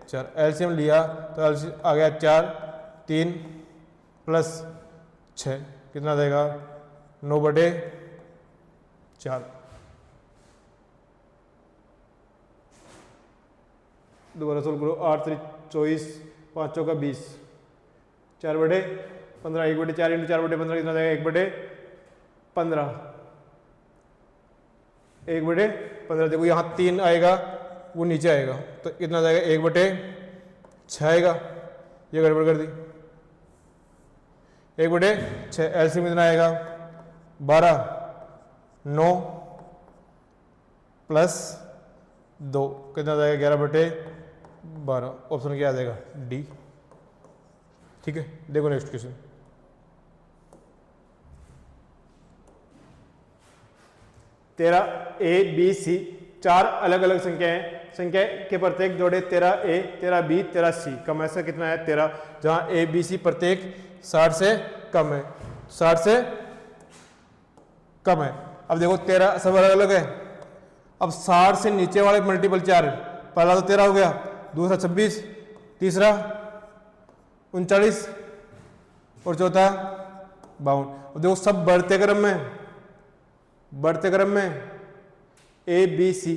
4। एलसीएम लिया तो एलसीएम आ गया 4, 3 प्लस 6 कितना देगा 9 बटे 4। दोबारा सोल्व करो, 8 3 24, 5 का 20, 4 बटे 15, 1 बटे 4 इंटू 4 बटे 15 कितना देगा 1 बटे 15, 1 बटे 15। देखो यहाँ 3 आएगा, वो नीचे आएगा, तो कितना जाएगा 1 बटे 6 आएगा, ये गड़बड़ कर दी, 1 बटे 6। एलसीएम कितना आएगा 12, 9 प्लस 2 कितना जाएगा 11 बटे 12। ऑप्शन क्या आ जाएगा डी। ठीक है, देखो नेक्स्ट क्वेश्चन, तेरा ए बी सी 4 अलग अलग संख्याएं, संख्या के प्रत्येक जोड़े तेरा ए, तेरा बी, तेरा सी कम है, कितना है 13, जहां ए बी सी प्रत्येक 60 से कम है, 60 से कम है। अब देखो 13 सब अलग अलग है, अब 60 से नीचे वाले मल्टीपल 4 है, पहला तो 13 हो गया, दूसरा 26, तीसरा 39 और चौथा 52। अब देखो सब बढ़ते क्रम में, बढ़ते क्रम में ए बी सी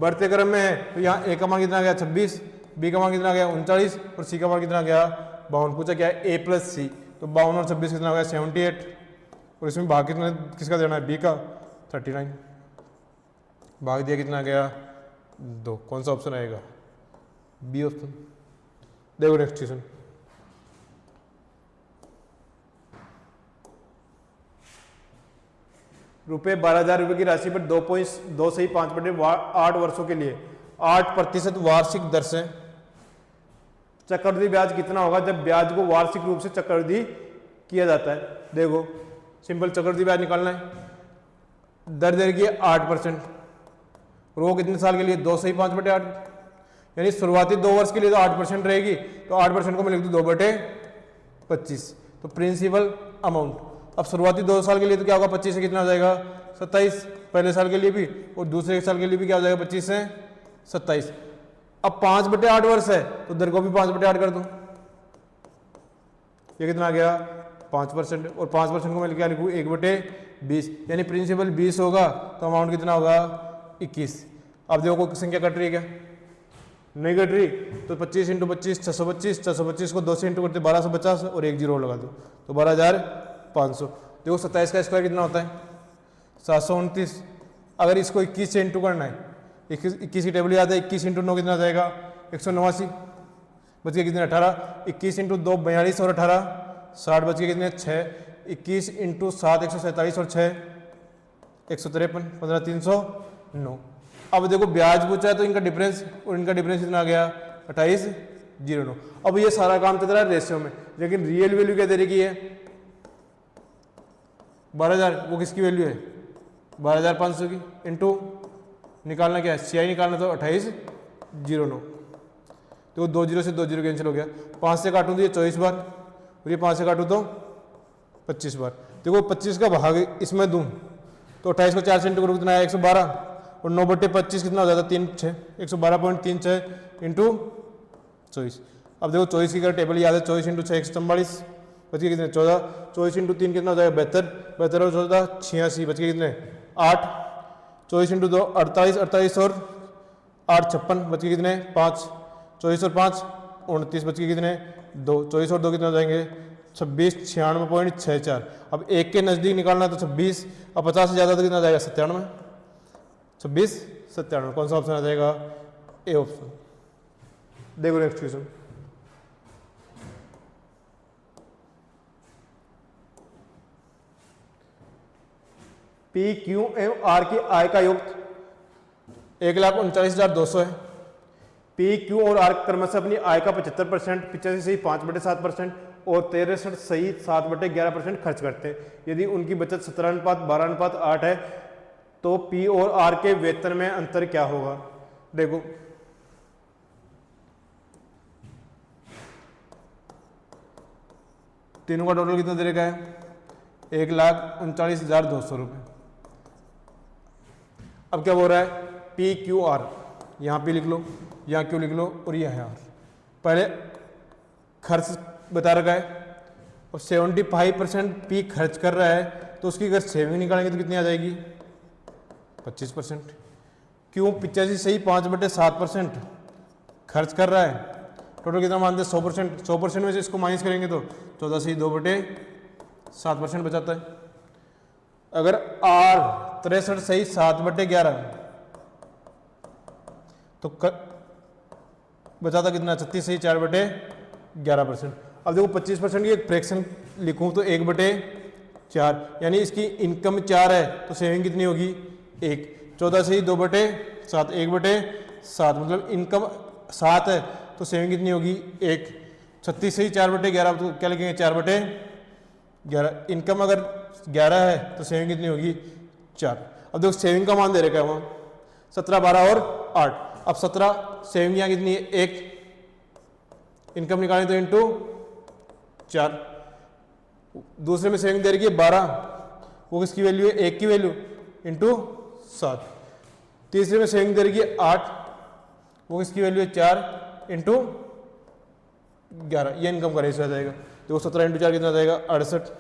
बढ़ते क्रम में है, तो यहाँ ए का मान कितना आ गया 26, बी का मान कितना आ गया 39 और सी का मान कितना आ गया 52। पूछा क्या है ए प्लस सी, तो 52 और 26 कितना आ गया 78, और इसमें भाग कितना किसका देना है बी का 39, भाग दिया कितना आ गया 2। कौन सा ऑप्शन आएगा बी ऑप्शन। देखो नेक्स्ट क्वेश्चन, रुपये 12,000 रुपये की राशि पर 2.2 बटे 8 वर्षों के लिए 8% वार्षिक दर से चक्रवृद्धि ब्याज कितना होगा जब ब्याज को वार्षिक रूप से चक्रवृद्धि किया जाता है। देखो सिंपल चक्रवृद्धि ब्याज निकालना है, दर दे रखी है 8%, और वो कितने साल के लिए 2.5 बटे 8, यानी शुरुआती 2 वर्ष के लिए तो 8% रहेगी, तो 8% को मैं लिख दूँ 2/25, तो प्रिंसिपल अमाउंट। अब शुरुआती 2 साल के लिए तो क्या होगा 25 से कितना आ जाएगा 27, पहले साल के लिए भी और दूसरे साल के लिए भी क्या हो जाएगा 25 से 27। अब 5/8 वर्ष है तो दर को भी 5/8 कर दूं, ये कितना आ गया 5%, और 5% को मैं क्या लिखूँ 1/20, यानी प्रिंसिपल 20 होगा तो अमाउंट कितना होगा 21। अब देखो कोई संख्या कट रही है क्या, नहीं कट रही, तो 25 × 25 625, 625 को 2 से इंटू करते 1250 और एक जीरो लगा दो तो 12,500। देखो 27 का स्क्वायर कितना होता है 729। अगर इसको 21 से इंटू करना है, 21 की टेबल याद है, 21 × 9 कितना जाएगा 189, बच गया कितने 18, 21 × 2 42 और 18 60, बच गए कितने 6, 21 × 7 147 और 6 153, 15 309। अब देखो ब्याज पूछा है तो इनका डिफरेंस, और इनका डिफरेंस कितना आ गया 2809। अब ये सारा काम चल रहा है रेशियो में, लेकिन रियल वैल्यू क्या दे रही है 12,000, वो किसकी वैल्यू है 12,500 की, इंटू निकालना क्या है CI निकालना, तो 2809। तो 2 जीरो से 2 जीरो कैंसिल हो गया, 5 से काटूँ तो ये 24 बार, और ये 5 से काटूँ तो 25 बार। देखो 25 का भाग इसमें दूँ तो 28 को 4 से इंटू करूँ कितना है 112, और 9/25 कितना हो जाता है 3 6 112.36 इंटू 24। अब देखो 24 की अगर टेबल याद है, 24 × 6 144, बच गए कितने 14, 24 × 3 कितना हो जाएगा 72, 72 और 14 86, बच गए कितने 8, 24 × 2 48, 48 और 8 56, बच गए कितने 5, 24 और 5 29, बच गए कितने 2, 24 और 2 कितने हो जाएंगे 26, 96.64। अब एक के नज़दीक निकालना तो 26, अब 50 से ज़्यादा तो कितना जाएगा 97, 26 97, कौन सा ऑप्शन आ जाएगा ए ऑप्शन। देखो नेक्स्ट क्वेश्चन, पी क्यू एवं आर की आय का योग 1,39,200 है। पी क्यू और आर क्रमशः अपनी आय का 75%, 85 सही 5/7% और 63 सही 7/11% खर्च करते हैं। यदि उनकी बचत 17:12:8 है तो पी और आर के वेतन में अंतर क्या होगा। देखो तीनों का टोटल कितना दे रखा है 1,39,200 रुपये। अब क्या बोल रहा है पी क्यू आर, यहाँ पे लिख लो, यहाँ क्यों लिख लो, और यहाँ आर। पहले खर्च बता रखा है और 75% पी खर्च कर रहा है, तो उसकी अगर सेविंग निकालेंगे तो कितनी आ जाएगी 25%। क्यों 85 सही 5/7% खर्च कर रहा है, टोटल कितना मानते हैं 100%। 100% में से इसको माइनस करेंगे तो 14 सही 2/7% बचाता है। अगर आर 63 सही 7/11 तो बचाता कितना 36 सही 4/11%। अब देखो 25% की एक फ्रैक्शन लिखूं तो 1/4, यानी इसकी इनकम 4 है तो सेविंग कितनी होगी 1। 14 सही 2/7, 1/7 मतलब इनकम 7 है तो सेविंग कितनी होगी 1। 36 सही 4/11 तो क्या लिखेंगे 4/11। इनकम अगर 11 है तो सेविंग कितनी होगी 4। अब देखो सेविंग का मान दे रखा है वहाँ 17, 12 और 8। अब 17 सेविंग यहाँ कितनी है 1, इनकम निकालें तो इंटू 4। दूसरे में सेविंग दे रखी है 12, वो किसकी वैल्यू है 1 की वैल्यू इंटू 7। तीसरे में सेविंग दे रखी है 8, वो किसकी वैल्यू है 4 इंटू 11। ये इनकम का रेशियो आ जाएगा। तो 17 × 4 कितना आ जाएगा 68,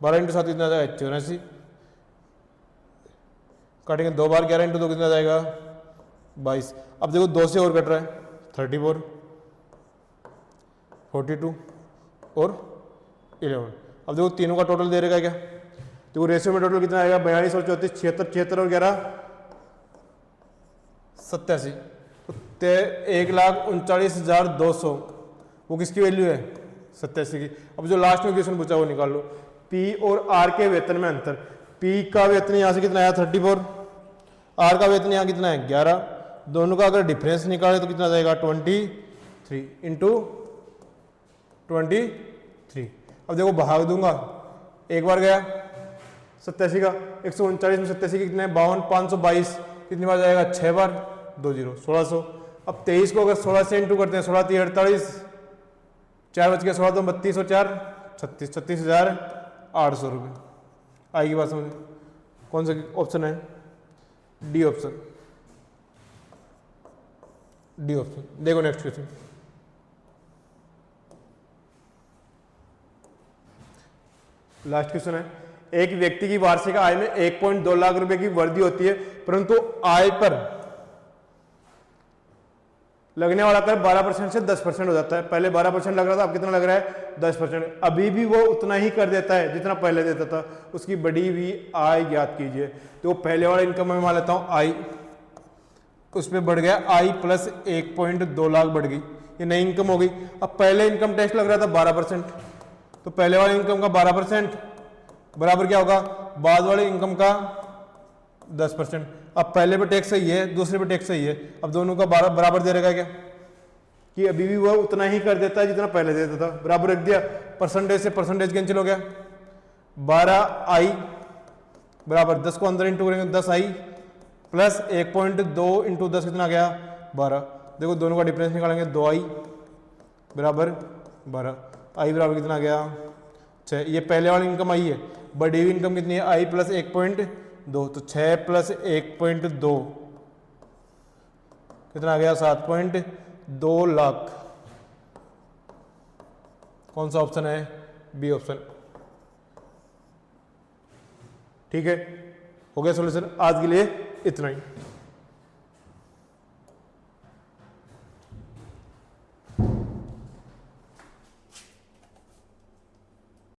12 × 7 कितना आ जाएगा 84, काटेंगे 2 बार 11 × 2 कितना आ जाएगा 22। अब देखो 2 से और कट रहा है 34, 42 और 11। अब देखो तीनों का टोटल दे रखा है क्या, देखो रेशियो में टोटल कितना आएगा 42 और 34, 76, 76 और 11 87। तो 1,39,200 वो किसकी वैल्यू है 87 की। अब जो लास्ट में क्वेश्चन पूछा वो निकाल लो, पी और आर के वेतन में अंतर। पी का वेतन यहाँ से कितना आया 34, आर का वेतन यहाँ कितना है 11, दोनों का अगर डिफरेंस निकाले तो कितना जाएगा 23 इंटू 23। अब देखो भाग दूंगा, एक बार गया 87 का, 139 में 87 की कितना है 52, 522 कितनी बार जाएगा 6 बार 2 जीरो 1600। अब 23 को अगर 16 से इंटू करते हैं 16 3 48, 4 बच गया 16 तो 32 और 4 36, 36,800 रुपये। आएगी बात समझ। कौन सा ऑप्शन है डी ऑप्शन, डी ऑप्शन। देखो नेक्स्ट क्वेश्चन, लास्ट क्वेश्चन है, एक व्यक्ति की वार्षिक आय में 1.2 लाख रुपए की वृद्धि होती है, परंतु आय पर लगने वाला कर 12% से 10% हो जाता है। पहले 12% लग रहा था, अब कितना लग रहा है? 10%। अभी भी वो उतना ही कर देता है जितना पहले देता था। उसकी बढ़ी हुई आय ज्ञात कीजिए। तो पहले वाला इनकम में मान लेता हूं आई, उसमें बढ़ गया आई प्लस 1.2 लाख बढ़ गई, ये नई इनकम हो गई। अब पहले इनकम टैक्स लग रहा था 12%, तो पहले वाले इनकम का 12% बराबर क्या होगा? बाद वाले इनकम का 10%। अब पहले पे टैक्स सही है, दूसरे पे टैक्स सही है, अब दोनों का बराबर दे रहेगा क्या? कि अभी भी वह उतना ही कर देता है जितना पहले देता था। बराबर रख दिया, परसेंटेज से परसेंटेज कैंसिल हो गया। 12 आई बराबर 10 को अंदर इंटू करेंगे 10 आई प्लस 1.2 इंटू 10 कितना गया? 12। देखो दोनों का डिफरेंस निकालेंगे, 2 आई बराबर 12, आई बराबर कितना गया? 6। ये पहले वाली इनकम आई है, बढ़ी हुई इनकम कितनी है? आई प्लस 1.2, तो 6 प्लस 1.2 कितना आ गया? 7.2 लाख। कौन सा ऑप्शन है? B option. ठीक है, हो गया सॉल्यूशन। आज के लिए इतना ही।